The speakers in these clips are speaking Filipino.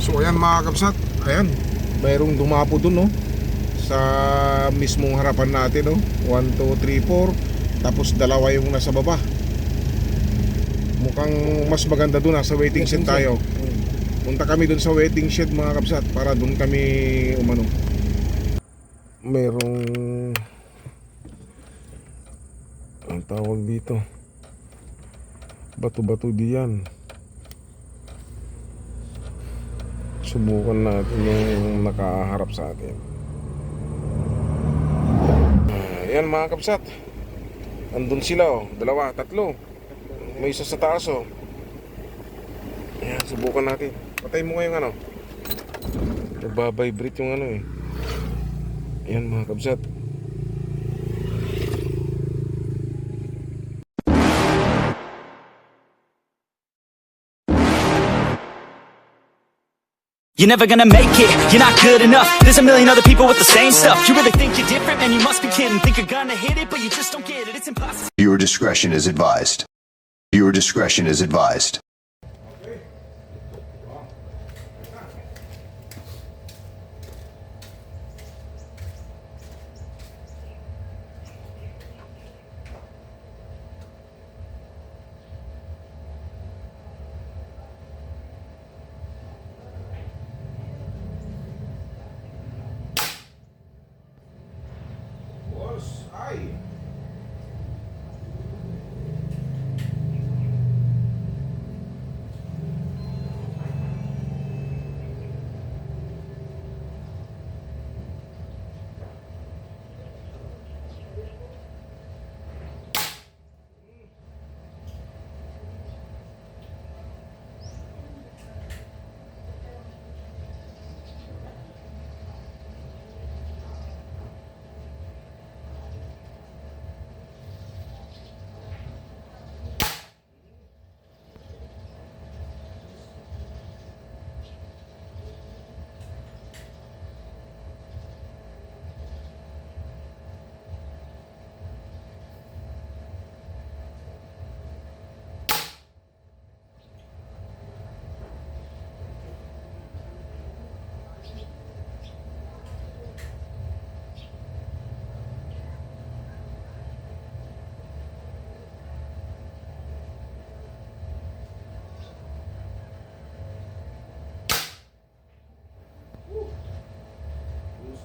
So ayan mga kabsat, ayan, mayroong dumapo dun, no, sa mismong harapan natin, no. 1, 2, 3, 4. Tapos dalawa yung nasa baba. Mukhang mas maganda dun, nasa waiting shed tayo. Punta kami dun sa waiting shed mga kabsat, para dun kami umano. Merong, ang tawag dito, bato-bato diyan. Subukan natin yung nakaharap sa atin. Ayan mga kabsat, andun sila, oh. Dalawa, tatlo. May isa sa taas, oh. Ayan, subukan natin. Patay mo ngayong ano, nagbabibrate yung ano, eh. Ayan mga kabsat. You're never gonna make it, you're not good enough. There's a million other people with the same stuff. You really think you're different, man, you must be kidding. Think you're gonna hit it, but you just don't get it, it's impossible. Viewer discretion is advised. Viewer discretion is advised. Boss, ay.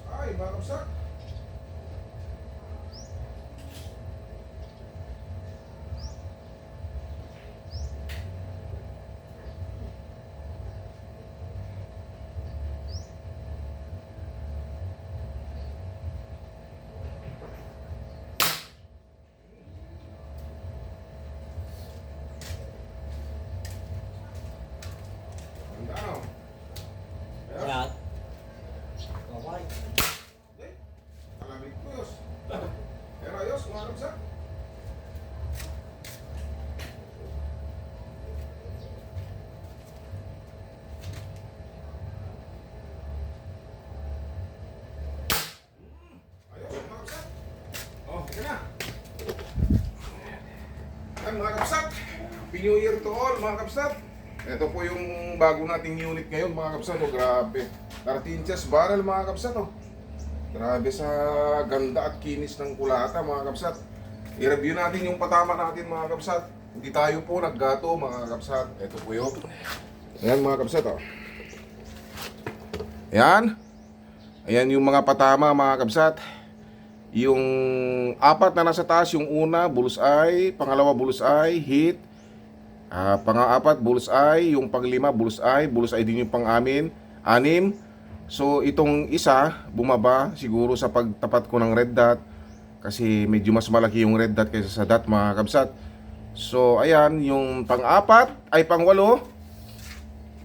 Ay, mga kabsat. Ano? Lahat. Kaway. Alamig ko yos. Pero ayos, mga kabsat. Ayos, mga kabsat. Oh, ika na. Ayan mga kabsat. Happy New Year to all mga kabsat. Ito po yung bago nating unit ngayon mga kabsat. Oh, grabe. 13 inches barrel mga kabsat. Oh. Grabe sa ganda at kinis ng kulata mga kabsat. I-review natin yung patama natin mga kabsat. Hindi tayo po naggato mga kabsat. Ito po yun. Ayan mga kabsat, oh. Ayan. Ayan yung mga patama mga kabsat. Yung apat na nasa taas, yung una bullseye, pangalawa bullseye, hit, pang-apat bullseye, yung pang-lima bullseye din yung pang-anim, anim. So itong isa bumaba siguro sa pagtapat ko ng red dot kasi medyo mas malaki yung red dot kaysa sa dot mga kabsat. So ayan yung pang-apat ay pang-walo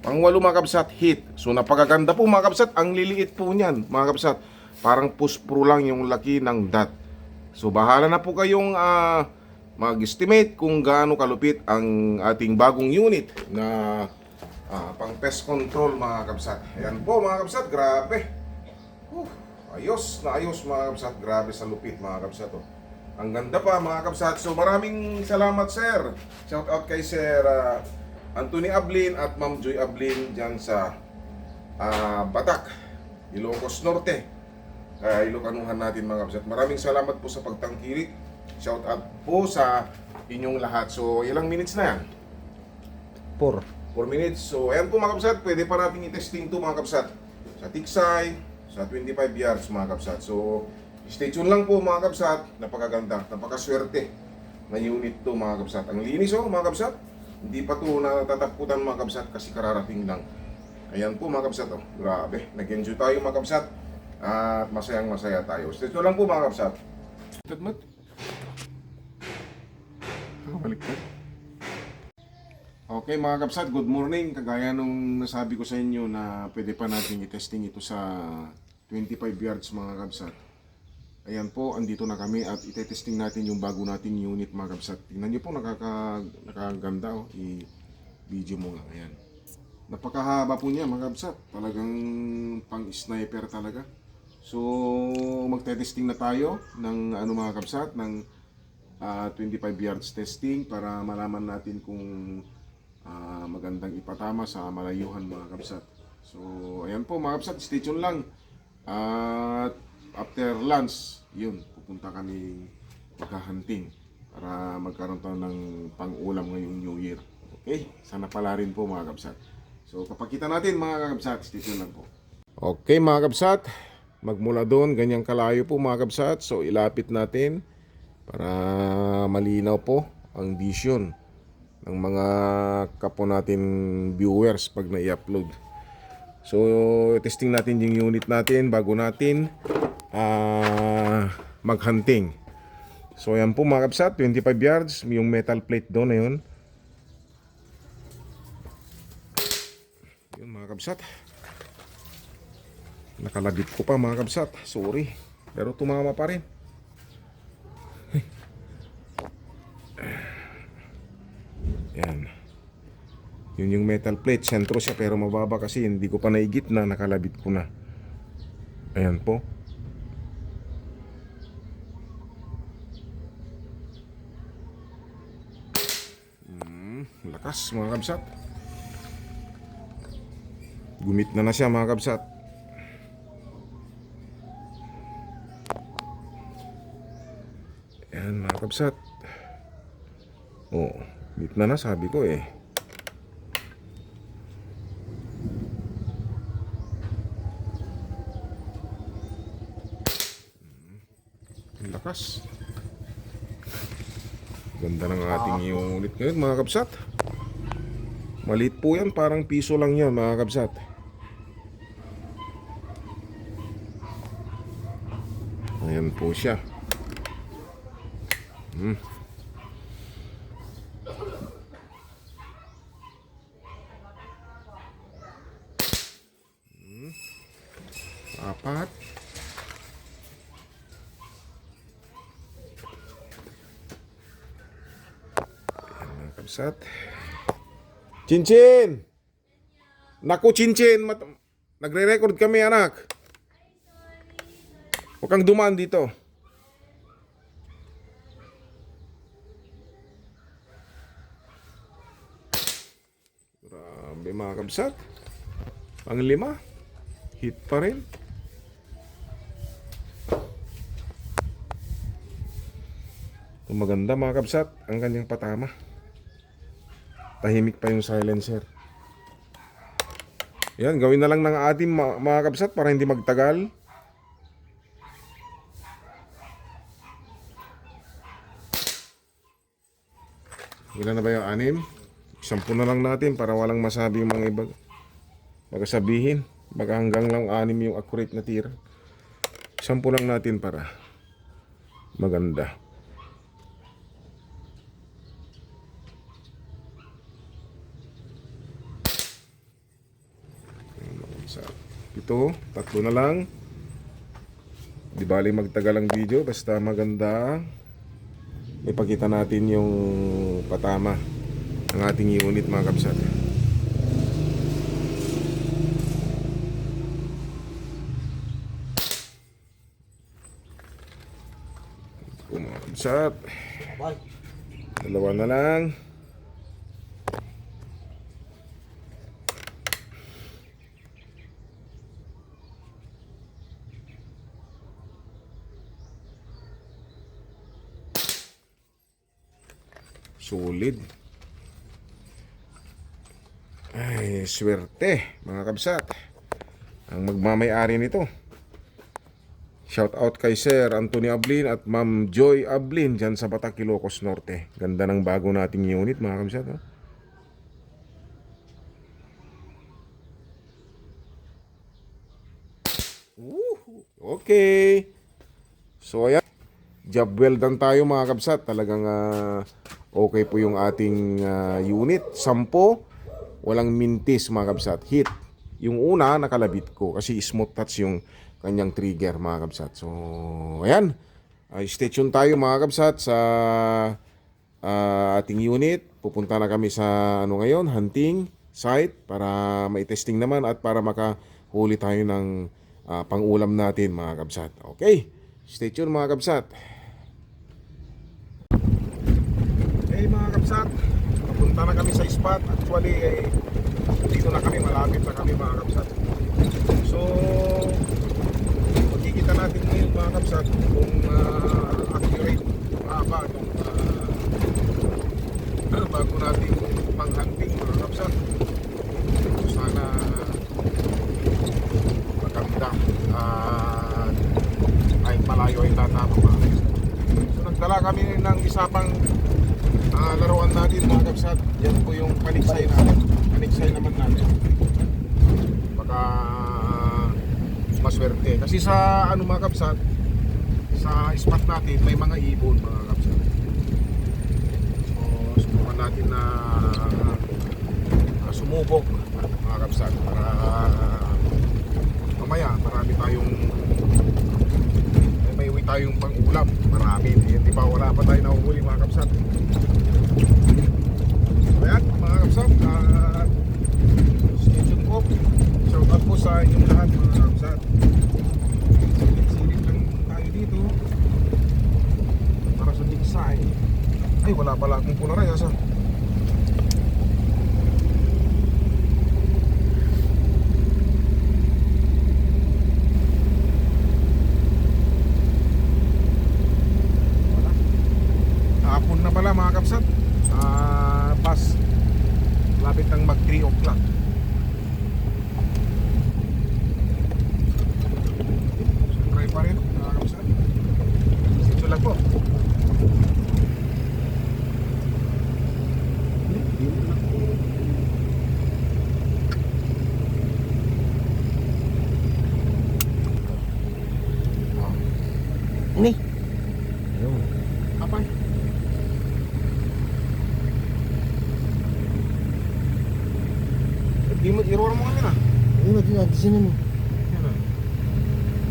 mga kabsat, hit. So napakaganda po mga kabsat, ang liliit po niyan mga kabsat. Parang push-pro lang yung laki ng dot. So bahala na po kayong mag-estimate kung gaano kalupit ang ating bagong unit na pang pest control mga kabsat. Ayan po mga kabsat, grabe. Ayos na ayos mga kabsat, grabe sa lupit mga kabsat. Oh. Ang ganda pa mga kabsat. So maraming salamat sir. Shout out kay Sir Anthony Ablin at Ma'am Joy Ablin dyan sa Batak, Ilocos Norte, Ilocanuhan natin mga kabsat. Maraming salamat po sa pagtangkilik. Shout out po sa inyong lahat. So, ilang minutes na yan? 4. 4 minutes. So, ayan po mga kabsat, pwede pa natin i-testing to mga kabsat. Sa tiksay, sa 25 yards mga kabsat. So, stay tuned lang po mga kabsat. Napakaganda, napakaswerte na unit to mga kabsat. Ang linis oh mga kabsat. Hindi pa to natataputan mga kabsat kasi kararating lang. Ayan po mga kabsat oh. Grabe, nag-enjoy tayo mga kabsat. At masayang masaya tayo. Stay tuned lang po mga kabsat. Tadmat. Baliktad. Okay mga kabsat, good morning. Kagaya nung nasabi ko sa inyo na pwede pa natin i-testing ito sa 25 yards mga kabsat. Ayan po, andito na kami at i-testing natin yung bago nating unit mga kabsat. Tingnan nyo po, nakakaganda oh. I-video mo nga, ayan. Napakahaba po niya mga kabsat. Talagang pang-sniper talaga. So, magte-testing na tayo ng ano mga kabsat, ng 25 yards testing para malaman natin kung magandang ipatama sa malayuhan mga kabsat. So, ayan po mga kabsat, stay tuned lang. At after lunch, yun, pupunta kami maghahunting para magkaroon tayo ng pang-ulam ngayong New Year. Okay? Sana pala rin po mga kabsat. So, kapakita natin mga kabsat, stay tuned lang po. Okay mga kabsat, magmula doon, ganyang kalayo po mga kabsat. So, ilapit natin para malinaw po ang vision ng mga kapo natin viewers pag na-i-upload. So, testing natin yung unit natin bago natin maghunting. So, ayan po mga kabsat, 25 yards, yung metal plate doon na yun. Yun mga kabsat. Nakalabit ko pa mga kabsat, sorry. Pero tumama pa rin. Yan. Yun yung metal plate, sentro siya pero mababa kasi hindi ko pa naigit na, nakalabit ko na. Ayan po. Lakas mga kabsat. Gumit na siya mga kabsat. Ayan mga kabsat. Oh, gumit na sabi ko eh. Lakas. Ganda ng ating unit ngayon mga kabsat. Maliit po yan, parang piso lang yan mga kabsat. Ayan po siya. Apat. Kabsat. Cincin! Naku, Cincin! Nagre-record kami, anak. Huwag kang dumaan dito. Grabe mga kabsat. Ang 5. Hit pa rin. Maganda mga kabsat ang kanyang patama. Tahimik pa yung silencer. Yan, gawin na lang ng ating mga kabsat para hindi magtagal. Ilan na ba yung 6? 10 na lang natin para walang masabi yung mga iba. Baka sabihin, baka hanggang lang 6 yung accurate na tira. 10 lang natin para maganda. Ito, 3 na lang. Di bali magtagal ang video, basta maganda. Ipakita natin yung patama ng ating unit mga kabsat. Mga kabsat, Bye. 2 na lang. Solid. Ay, swerte mga kabsat ang magmamay-ari nito. Shout out kay Sir Anthony Ablin at Ma'am Joy Ablin dyan sa Batak, Ilocos Norte. Ganda ng bago nating unit mga kabsat. Oh. Okay. So ayan. Job well done tayo mga kabsat. Talagang okay po yung ating unit. 10. Walang mintis mga kabsat. Hit. Yung una nakalabit ko kasi smooth touch yung kanyang trigger mga kabsat. So ayan. Stay tuned tayo mga kabsat sa ating unit. Pupunta na kami sa ngayon, hunting site para mai-testing naman at para makahuli tayo ng pang-ulam natin mga kabsat. Okay. Stay tuned mga kabsat. Hey mga kabsat, papunta na kami sa spot. Actually, dito na kami, malapit na kami mga kabsat. So, makikita natin ngayon mga kabsat kung accurate ba itong bago natin pang-hunting mga kabsat. So, sana maganda at ay malayo ay tatama mga kabsat. So, nagdala kami ng isa pang laruan natin mga kabsat. Yan po yung paniksay natin. Paniksay naman natin. Baka maswerte. Kasi sa mga kabsat, sa spot natin may mga ibon mga kabsat. So subukan natin na sumubok mga kabsat para mamaya marami tayong may uwi tayong pang-ulam. Marami. Di ba wala pa tayo nahuhuli mga kabsat. Ayan mga kabsat, stay tuned po. Shout out po sa inyong lahat mga kabsat. Silip lang tayo dito para sa digsay. Ay wala pala akong pularay asa. Hapon na pala mga kapsat. Pas lapit ng mag 3 o'clock. So, try pa rin mga kapsat. Ito lang po. Ini. Apa? Di mo iror mo kami na. Ini di sini nih. Yan ah.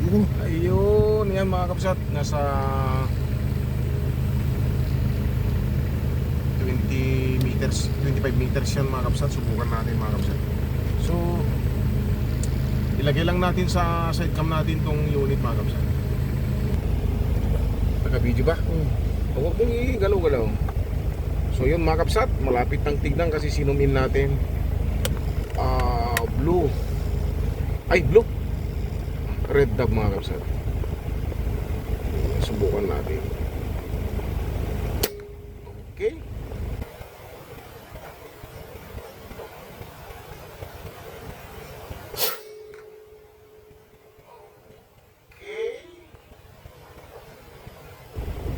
Ini. Ayun, yan mga kapsat, nasa 20 meters, 25 meters yan mga kapsat. Subukan natin mga kapsat. So, ilagay lang natin sa sidecam natin tong unit mga kapsat. Naka-video ba? Huwag mong i-galaw-galaw. So yun mga kapsat, malapit ng tignan kasi sinumin natin. Blue. Ay, blue. Red dove mga kapsat. Subukan natin. Okay.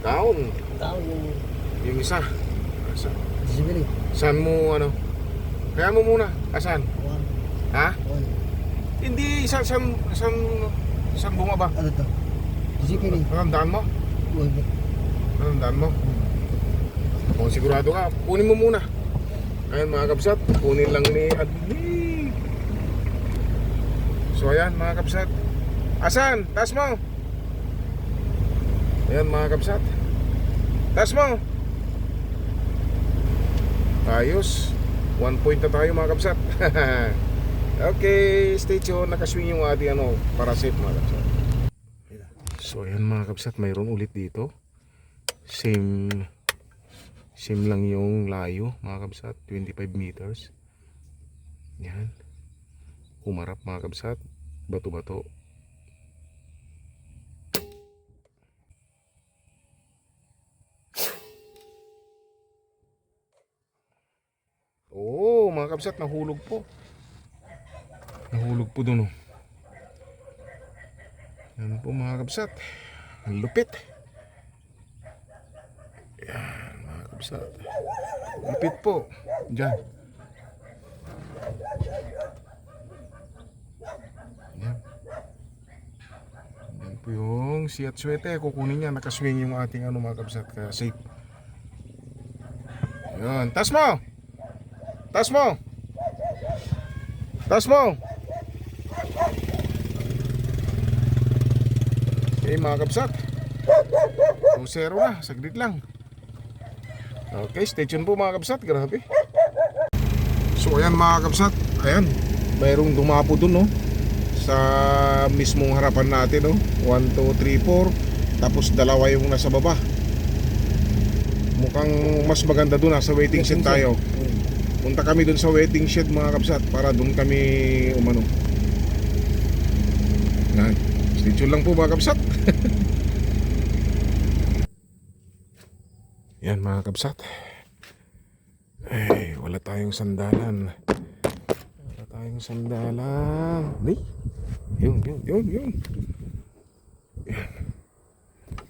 Down. Tahu yang Yung isa. di sini nih. Saan mo ano? Kaya mo muna. Asan? Wan. Ha? Wan. Hindi. Saan bunga ba? Ada tuh. Di sini nih. Nanandaan mo? Wan. Nanandaan mo? Kung sigurado ka, kunin mo muna. Ayan mga kabsat, kunin lang ni Adli. So ayan mga kabsat. Asan? Taas mo. Ayan mga kabsat. Taas mo. Ayos. 1 point na tayo mga kabsat. Okay, stay tuned. Nakaswing yung ating para safe mga kabsat. So ayan mga kabsat, mayroon ulit dito. Same lang yung layo mga kabsat, 25 meters. Yan. Humarap mga kabsat. Bato-bato. mga kabsat, nahulog po. Nahulog po doon, oh. Yan po mga kabsat. Ang lupit. Yan mga kabsat. Lupit po. Diyan. Yan. Yan po yung Seat Suete. Kukunin niya. Nakaswing yung ating ano mga kabsat. Kaya safe. Yan. Tas mo! Tas mo! Tas mo! Okay mga kabsat. 2-0 na. Saglit lang. Okay, stay tuned po mga kabsat. Grabe. So ayan mga kabsat. Ayan. Mayroong dumapo dun, no? Sa mismong harapan natin, no? 1, 2, 3, 4. Tapos dalawa yung nasa baba. Mukhang mas maganda dun. Nasa waiting shed tayo. Punta kami dun sa waiting shed mga kabsat. Para dun kami umano. Yan. Stay tuned lang po mga kabsat. Yan mga kabsat. Ay, wala tayong sandalan. Wala tayong sandalan. Ay, yun. Yan.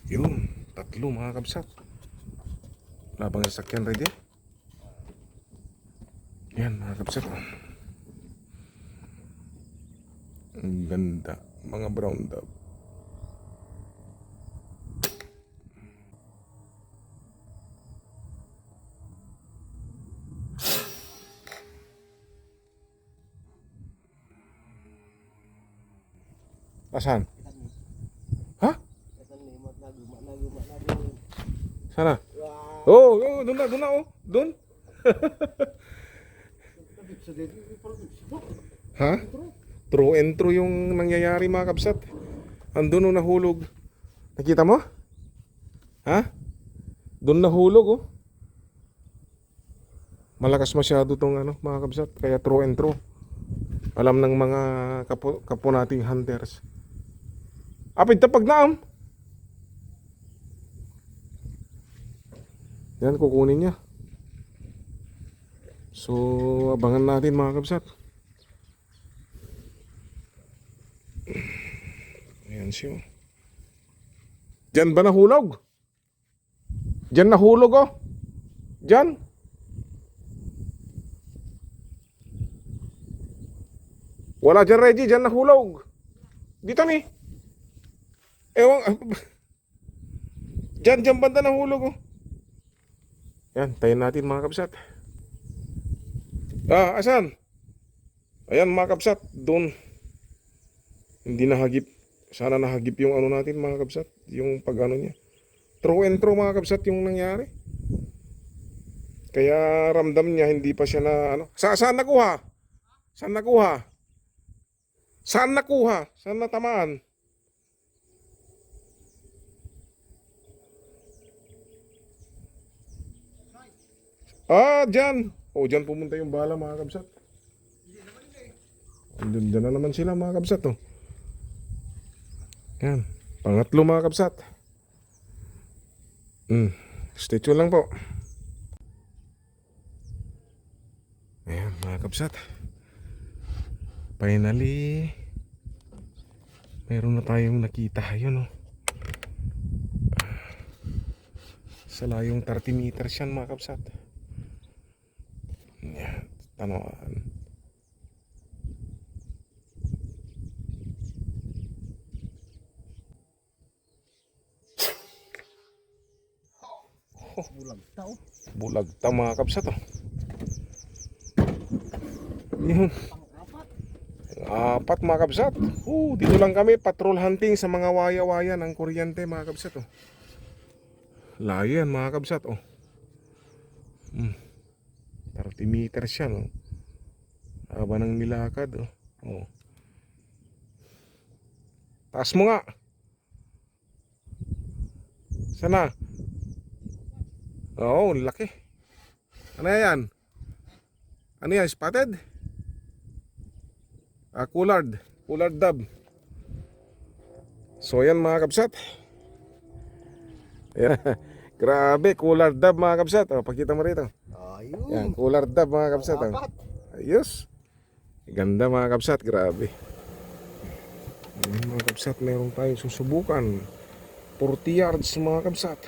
Yun, 3 mga kabsat. Wala bang sasakyan ready? Yan mga kabsat. Ang ganda. Mga brown dog. Asan? Ha? Sana? Oh, doon na, oh. Doon. Ha? True and true yung nangyayari mga kabsat. Andun oh, nahulog. Nakita mo? Ha? Doon nahulog, oh. Malakas masyado tong ano, mga kabsat. Kaya true and true. Alam ng mga kapo nating hunters. Apit tapag naam. Yan, kukunin niya. So, abangan natin mga kabsat. Ayan siya. Diyan ba nahulog? Diyan nahulog, oh. Diyan. Wala dyan, Reggie. Diyan nahulog. Dito ni. Ewan. Diyan banda nahulog, oh. Yan, tayin natin mga kabsat. Asan? Ayan mga kabsat. Doon. Hindi nahagip. Sana nahagip yung ano natin mga kabsat. Yung pag ano niya. True and true mga kabsat yung nangyari. Kaya ramdam niya hindi pa siya na ano. Saan nakuha? Saan nakuha? Saan nakuha? Saan natamaan? Dyan. Dyan pumunta yung bala mga kabsat. Dyan na naman sila mga kabsat, oh. Yan. Pangatlo mga kabsat. Stay tuned lang po. Ayan mga kabsat. Finally, meron na tayong nakita. Yun, oh. Sa layong 30 meters yan mga kabsat. Yan, tanawan. Bulagta mga kabsat, oh. Yun. Apat mga kabsat. Dito lang kami patrol hunting sa mga waya-waya ng kuryente mga kabsat, oh. Layo yan mga kabsat, oh. 30 meters yan, oh. Haba ng nilakad, oh. Taas mo nga. Sana? Oo, laki. Ano yan? Ano yan? Spotted? Coulard. Coulard dove. So yan mga kabsat. Ayan. Grabe, coulard dove mga kabsat. Pakita mo rito. Ayun. Yan, coulard dove mga kabsat. Ayos. Ganda mga kabsat, grabe. Ayan, mga kabsat, meron tayong susubukan. 40 yards mga kabsat.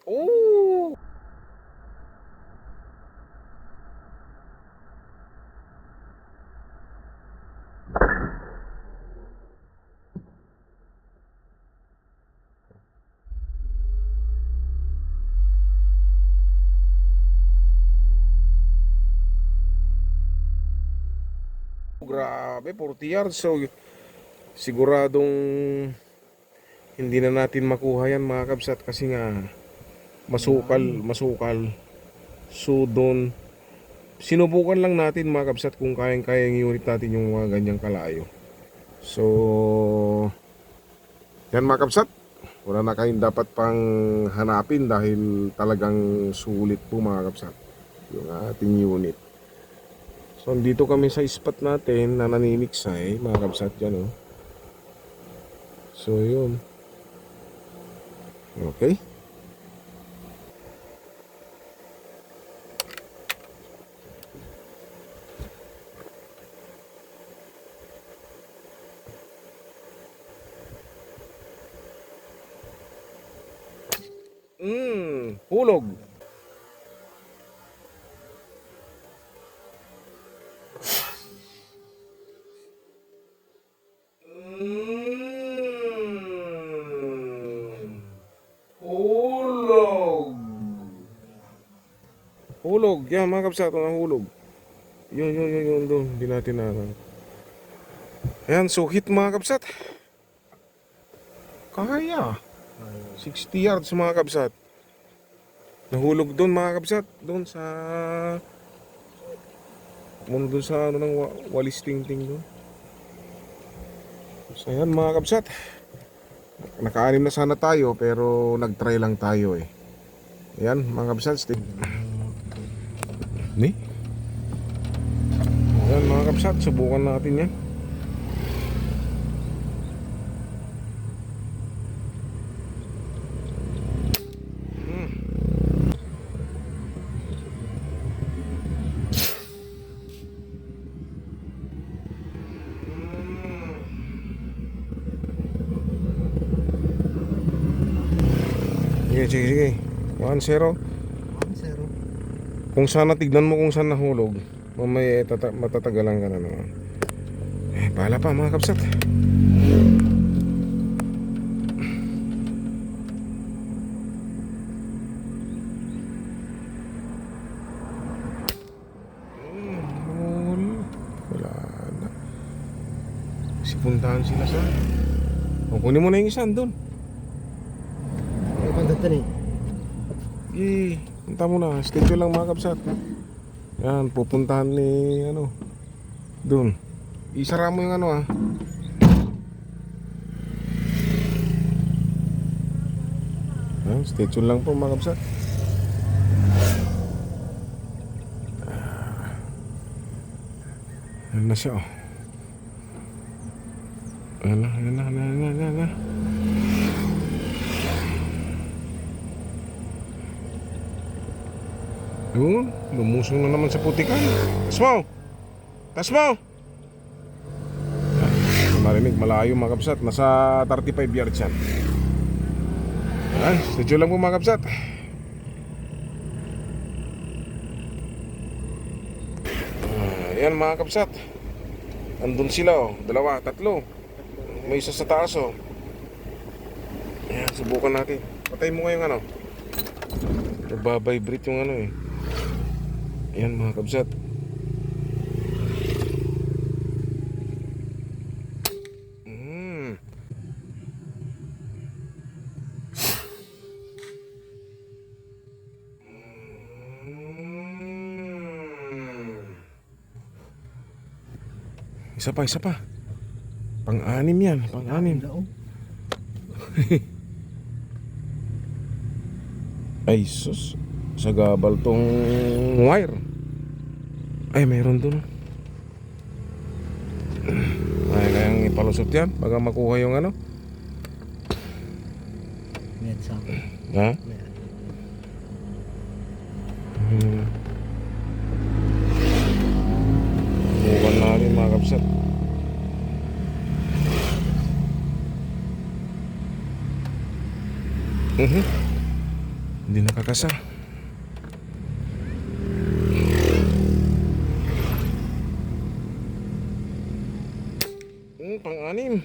Oh! Grabe, 40 yards. So, siguradong hindi na natin makuha yan mga kabsat kasi nga masukal. So, doon sinubukan lang natin mga kabsat kung kayang-kayang unit natin yung mga ganyang kalayo. So, yan mga kabsat. Wala na kayong dapat pang hanapin dahil talagang sulit po mga kabsat yung ating unit. So, dito kami sa spot natin na naniniksay, mga kabsat yan, oh. So, yun. Okay. Hulog. Hulog. Yan mga kabsat, ang hulog. Yun doon. Hindi natin na. Ayan, so hit mga kabsat. Kaya. 60 yards mga kabsat. Nahulog doon mga kabsat. Doon sa doon sa ano ng walis ting-ting doon. So ayan mga kabsat. Naka-anim na sana tayo pero nag-try lang tayo eh. Ayan mga kabsat. Ni? Ayan mga kabsat, subukan natin yan. Sige. 1-0. 1-0. Kung sana tignan mo kung saan nahulog, mamaya matatagalan ka na naman. Bahala pa mga kabsat. Wala na. Sipuntahan sila sa. Kunin mo na yung isa doon. Ay, pagdatan eh. Punta mo na, schedule lang mga kabsat. Yan, pupuntahan ni doon. Isara mo yung Yan, schedule lang po mga kabsat. Yan na siya, oh. Yan na. Yun, lumusong na naman sa putikan. Tas mo! Marinig, malayo mga kabsat. Nasa 35 yards yan. Ay, sadyo lang po mga kabsat. Ayan mga kabsat. Andun sila, oh. 2, 3. May isa sa taas, oh. Ayan, subukan natin. Patay mo ngayong nagbabibrate yung eh. Ayan mga kabsat. Isa pa. Pang-anim yan, pang-anim. Ay sus, sa gabal tong wire. Ay mayroon dun. Ay kayang ipalusot yan baga makuha yung Med sa akin. Ha? Med. Bukan namin mga kapsat. Hindi nakakasa. Pang-anim.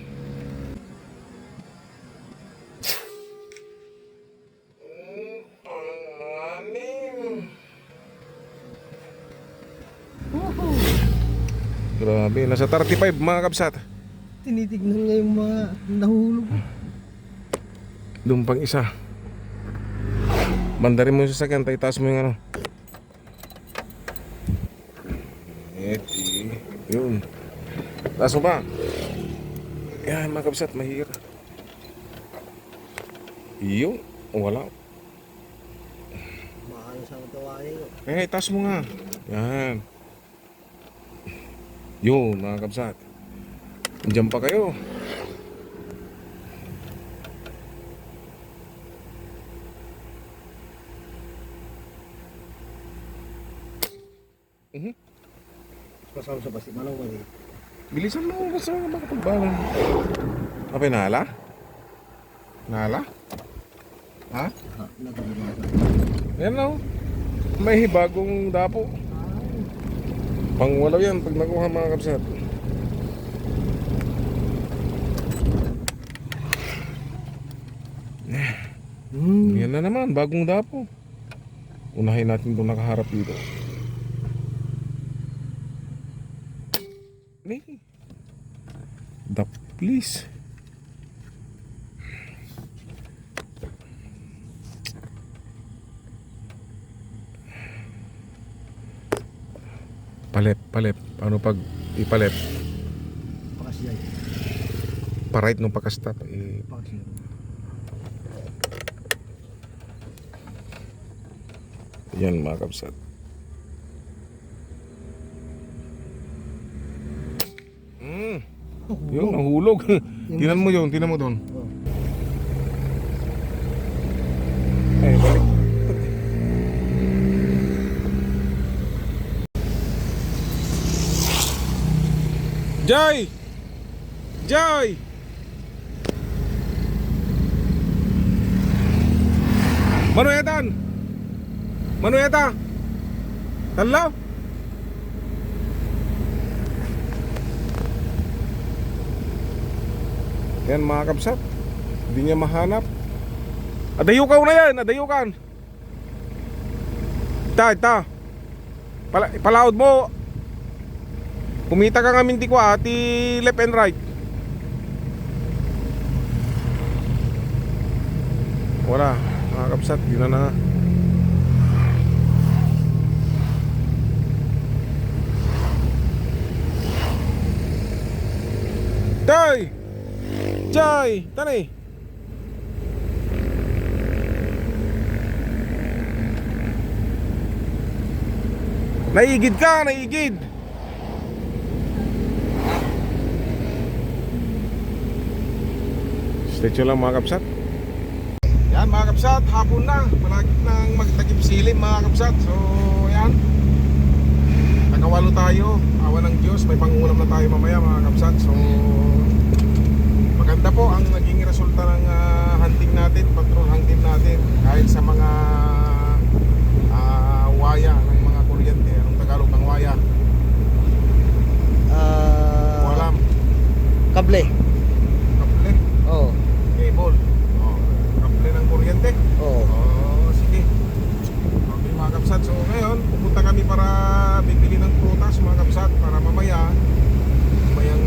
Pang-anim. Grabe, nasa 35 mga kapsat. Tinitignan niya yung mga nahulog. Doon pang isa. Bandarin mo yung sasakyan, taas mo yung ano. Yun. Taas mo ba? Yan mga kapsat, mahirap. Yun, wala. Maayos ang tawain. Taas mo nga. Yan. Yun mga kapsat. Diyan pa kayo. Kasama sa pasi. Malaw ka rin. Bilisan mo kasi makapagbalan. Apa nala? Nala? Ha? Ha, nagulong. Yan o. May bagong dapo. Pangwalaw yan pag nakuha mga kapsat. Yan na naman, bagong dapo. Unahin natin itong nakaharap dito. Dap, please. Palet. Paano pag ipalet? Pakasiyay. Pa-right nung pakastop. Pakasiyay. Yan mga kapsat. Yun, nahulog. Tinan mo yun, tinan mo doon. Ay, balik. Joy! Joy! Manuetan! Manueta! Hello? Yan mga kapsat. Hindi niya mahanap. Adayukaw na yan, adayukan. Ta. Palaod mo. Kumita ka nga minti ko ati left and right. Wala, mga kapsat, di na. Joy, tani. Naigid ka, naigid. Stay tuned lang mga kapsat. Yan mga kapsat, hapon na. Malagit ng magtakip silim mga kapsat. So yan, nakawalo tayo. Awa ng Diyos, may pangulam na tayo mamaya mga kapsat. So maganda po ang naging resulta ng hunting natin, patrol hunting natin. Kahit sa mga waya ng mga kuryente. Anong Tagalog ng waya? Walam. Kable. Kable. Oo. Cable. Kable ng kuryente. Oo. Sige. Okay mga kapsat. So ngayon, pupunta kami para bibili ng prutas mga kapsat. Para mamaya, mayang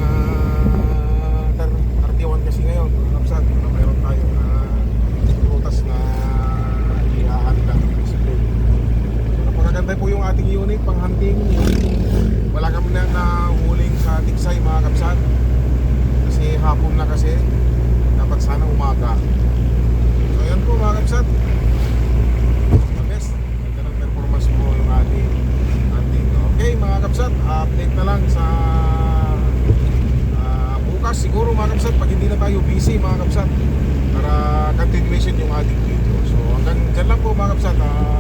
31 kasi ngayon mga kapsat. Mayroon tayong prutas na ihahanda. So napakaganda po yung ating unit pang hunting. Wala kami na huling sa tiksay mga kapsat. Kasi hapon na kasi. Dapat sana umaga. So yan po mga kapsat. The best. Ganda ng performance mo yung ating hunting. Okay mga kapsat, update na lang sa bukas siguro mga kapsat. Pag hindi na tayo busy mga kapsat, para continuation yung ating mga kabsat,